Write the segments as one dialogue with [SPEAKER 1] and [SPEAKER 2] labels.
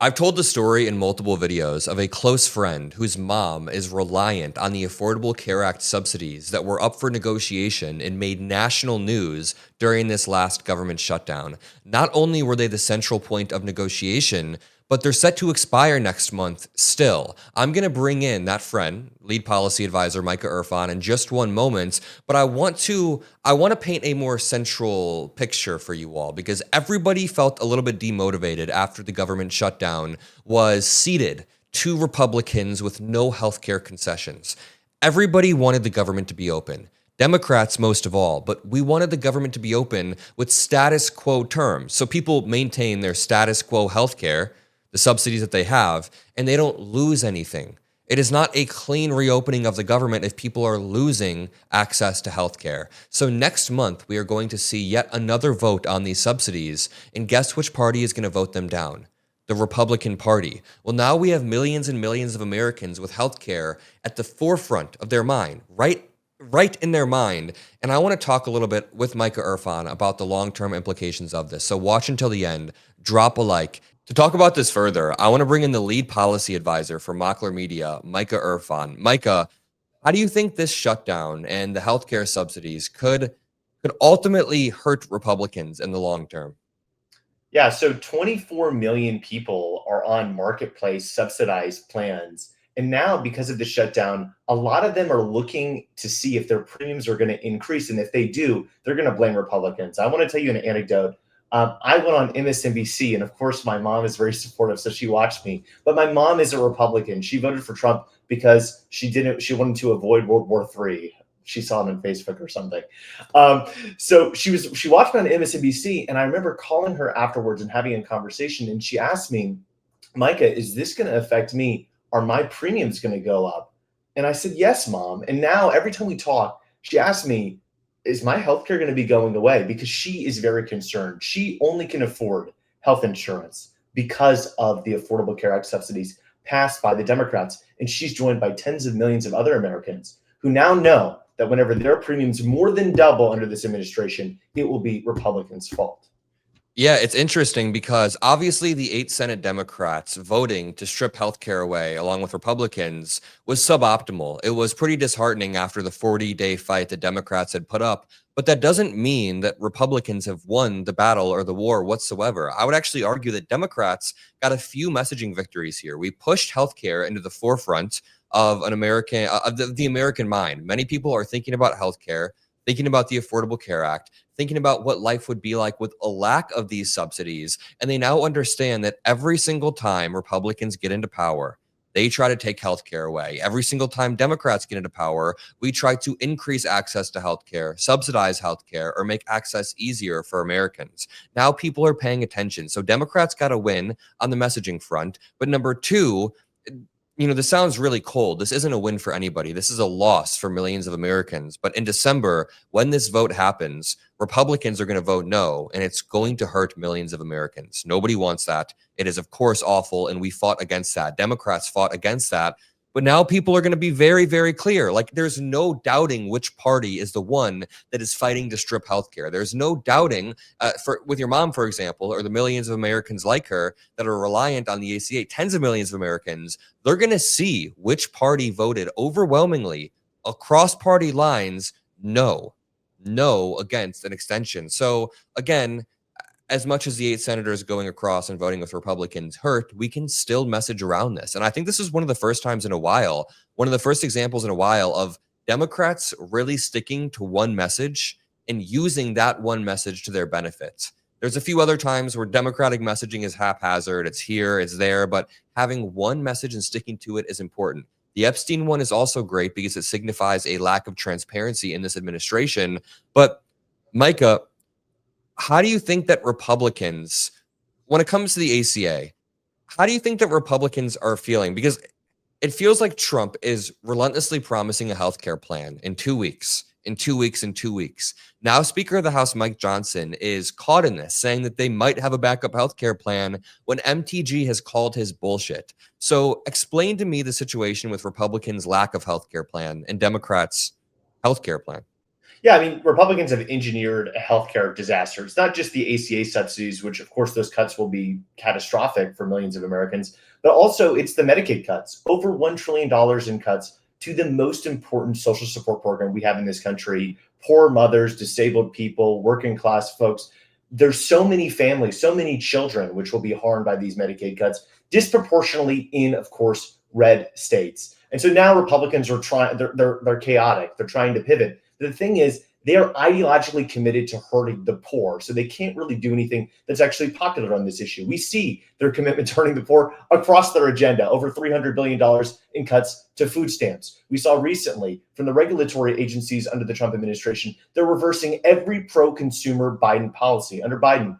[SPEAKER 1] I've told the story in multiple videos of a close friend whose mom is reliant on the Affordable Care Act subsidies that were up for negotiation and made national news during this last government shutdown. Not only were they the central point of negotiation, but they're set to expire next month still. I'm going to bring in that friend, lead policy advisor Micah Erfan, in just one moment, but I want to paint a more central picture for you all because everybody felt a little bit demotivated after the government shutdown was ceded to Republicans with no healthcare concessions. Everybody wanted the government to be open. Democrats most of all, but we wanted the government to be open with status quo terms. So people maintain their status quo healthcare, the subsidies that they have, and they don't lose anything. It is not a clean reopening of the government if people are losing access to healthcare. So next month, we are going to see yet another vote on these subsidies, and guess which party is going to vote them down? The Republican Party. Well, now we have millions and millions of Americans with healthcare at the forefront of their mind, right in their mind. And I want to talk a little bit with Micah Erfan about the long-term implications of this. So watch until the end, drop a like. To talk about this further, I want to bring in the lead policy advisor for Mockler Media, Micah Erfan. Micah, how do you think this shutdown and the healthcare subsidies could ultimately hurt Republicans in the long term?
[SPEAKER 2] Yeah, so 24 million people are on marketplace subsidized plans. And now, because of the shutdown, a lot of them are looking to see if their premiums are going to increase. And if they do, they're going to blame Republicans. I want to tell you an anecdote. I went on MSNBC, and of course, my mom is very supportive, so she watched me. But my mom is a Republican. She voted for Trump because she wanted to avoid World War III. She saw it on Facebook or something. So she watched me on MSNBC, and I remember calling her afterwards and having a conversation. And she asked me, Micah, is this going to affect me? Are my premiums going to go up? And I said, yes, mom. And now every time we talk, she asks me, is my healthcare going to be going away? Because she is very concerned. She only can afford health insurance because of the Affordable Care Act subsidies passed by the Democrats. And she's joined by tens of millions of other Americans who now know that whenever their premiums more than double under this administration, it will be Republicans' fault.
[SPEAKER 1] Yeah, it's interesting because obviously the 8 Senate Democrats voting to strip healthcare away along with Republicans was suboptimal. It was pretty disheartening after the 40-day fight that Democrats had put up, but that doesn't mean that Republicans have won the battle or the war whatsoever. I would actually argue that Democrats got a few messaging victories here. We pushed healthcare into the forefront of the American mind. Many people are thinking about healthcare, thinking about the Affordable Care Act, thinking about what life would be like with a lack of these subsidies. And they now understand that every single time Republicans get into power, they try to take healthcare away. Every single time Democrats get into power, we try to increase access to healthcare, subsidize healthcare, or make access easier for Americans. Now people are paying attention. So Democrats got to win on the messaging front. But number two, this sounds really cold. This isn't a win for anybody. This is a loss for millions of Americans. But in December, when this vote happens, Republicans are going to vote no, and it's going to hurt millions of Americans. Nobody wants that. It is, of course, awful, and we fought against that. Democrats fought against that. But now people are going to be very, very clear. Like, there's no doubting which party is the one that is fighting to strip healthcare. There's no doubting, with your mom, for example, or the millions of Americans like her that are reliant on the ACA, tens of millions of Americans, they're going to see which party voted overwhelmingly across party lines no against an extension. So again, as much as the 8 senators going across and voting with Republicans hurt, we can still message around this. And I think this is one of the first times in a while, one of the first examples in a while of Democrats really sticking to one message and using that one message to their benefit. There's a few other times where Democratic messaging is haphazard. It's here, it's there, but having one message and sticking to it is important. The Epstein one is also great because it signifies a lack of transparency in this administration. But Micah, how do you think that Republicans, when it comes to the ACA, how do you think that Republicans are feeling? Because it feels like Trump is relentlessly promising a healthcare plan in 2 weeks, in 2 weeks, in 2 weeks. Now, Speaker of the House Mike Johnson is caught in this, saying that they might have a backup healthcare plan when MTG has called his bullshit. So explain to me the situation with Republicans' lack of healthcare plan and Democrats' healthcare plan.
[SPEAKER 2] Yeah, I mean, Republicans have engineered a healthcare disaster. It's not just the ACA subsidies, which of course those cuts will be catastrophic for millions of Americans, but also it's the Medicaid cuts. Over $1 trillion in cuts to the most important social support program we have in this country. Poor mothers, disabled people, working class folks. There's so many families, so many children, which will be harmed by these Medicaid cuts, disproportionately in, of course, red states. And so now Republicans are trying, they're chaotic. They're trying to pivot. The thing is, they are ideologically committed to hurting the poor. So they can't really do anything that's actually popular on this issue. We see their commitment to hurting the poor across their agenda, over $300 billion in cuts to food stamps. We saw recently from the regulatory agencies under the Trump administration, they're reversing every pro-consumer Biden policy. Under Biden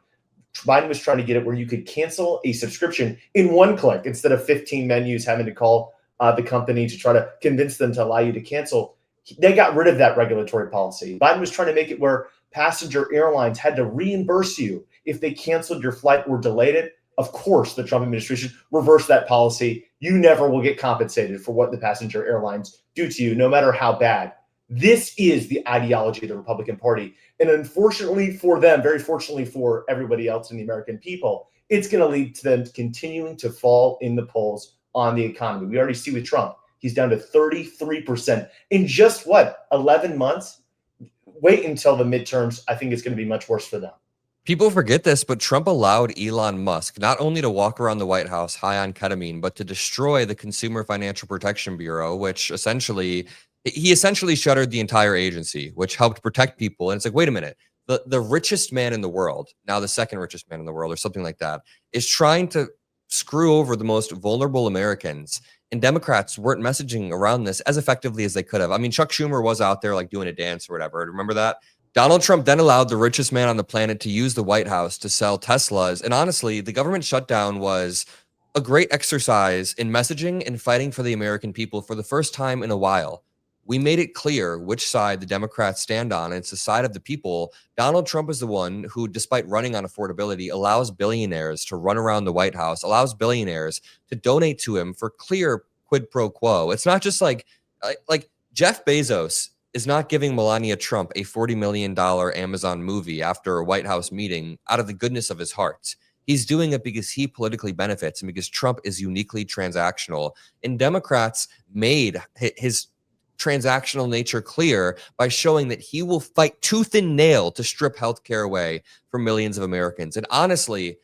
[SPEAKER 2] was trying to get it where you could cancel a subscription in one click instead of 15 menus having to call the company to try to convince them to allow you to cancel. They got rid of that regulatory policy. Biden was trying to make it where passenger airlines had to reimburse you if they canceled your flight or delayed it. Of course, the Trump administration reversed that policy. You never will get compensated for what the passenger airlines do to you, no matter how bad. This is the ideology of the Republican Party. And unfortunately for them, very fortunately for everybody else in the American people, it's going to lead to them continuing to fall in the polls on the economy. We already see with Trump. He's down to 33% in just 11 months? Wait until the midterms. I think it's going to be much worse for them.
[SPEAKER 1] People forget this, but Trump allowed Elon Musk not only to walk around the White House high on ketamine, but to destroy the Consumer Financial Protection Bureau, which he essentially shuttered the entire agency, which helped protect people. And it's like, wait a minute, the richest man in the world, now the second richest man in the world or something like that, is trying to screw over the most vulnerable Americans. And Democrats weren't messaging around this as effectively as they could have. I mean, Chuck Schumer was out there like doing a dance or whatever. Remember that? Donald Trump then allowed the richest man on the planet to use the White House to sell Teslas. And honestly, the government shutdown was a great exercise in messaging and fighting for the American people for the first time in a while. We made it clear which side the Democrats stand on. And it's the side of the people. Donald Trump is the one who, despite running on affordability, allows billionaires to run around the White House, allows billionaires to donate to him for clear quid pro quo. It's not just like Jeff Bezos is not giving Melania Trump a $40 million Amazon movie after a White House meeting out of the goodness of his heart. He's doing it because he politically benefits and because Trump is uniquely transactional. And Democrats made his transactional nature clear by showing that he will fight tooth and nail to strip healthcare away from millions of Americans. And honestly,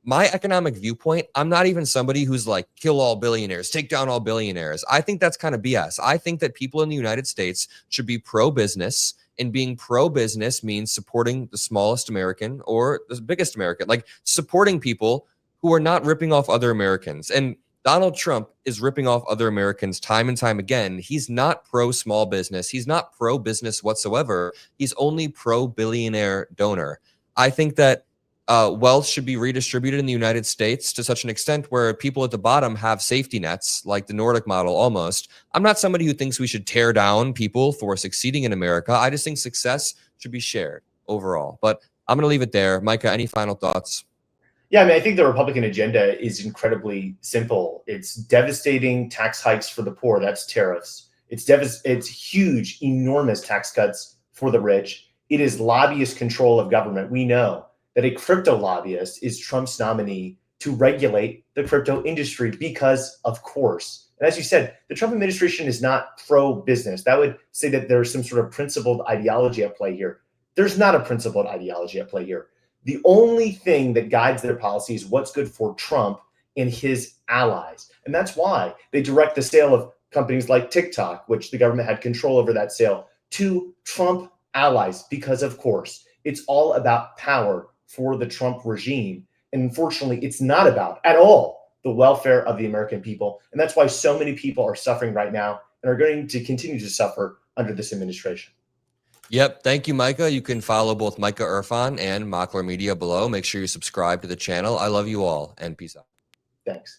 [SPEAKER 1] my economic viewpoint, I'm not even somebody who's like, kill all billionaires, take down all billionaires. I think that's kind of BS. I think that people in the United States should be pro-business, and being pro-business means supporting the smallest American or the biggest American, like supporting people who are not ripping off other Americans. And Donald Trump is ripping off other Americans time and time again. He's not pro-small business. He's not pro-business whatsoever. He's only pro-billionaire donor. I think that wealth should be redistributed in the United States to such an extent where people at the bottom have safety nets, like the Nordic model almost. I'm not somebody who thinks we should tear down people for succeeding in America. I just think success should be shared overall. But I'm going to leave it there. Micah, any final thoughts?
[SPEAKER 2] Yeah, I mean, I think the Republican agenda is incredibly simple. It's devastating tax hikes for the poor. That's tariffs. It's huge, enormous tax cuts for the rich. It is lobbyist control of government. We know that a crypto lobbyist is Trump's nominee to regulate the crypto industry because, of course, and as you said, the Trump administration is not pro-business. That would say that there's some sort of principled ideology at play here. There's not a principled ideology at play here. The only thing that guides their policy is what's good for Trump and his allies. And that's why they direct the sale of companies like TikTok, which the government had control over that sale, to Trump allies, because, of course, it's all about power for the Trump regime. And unfortunately, it's not about at all the welfare of the American people. And that's why so many people are suffering right now and are going to continue to suffer under this administration.
[SPEAKER 1] Yep. Thank you, Micah. You can follow both Micah Erfan and Mockler Media below. Make sure you subscribe to the channel. I love you all, and peace out.
[SPEAKER 2] Thanks.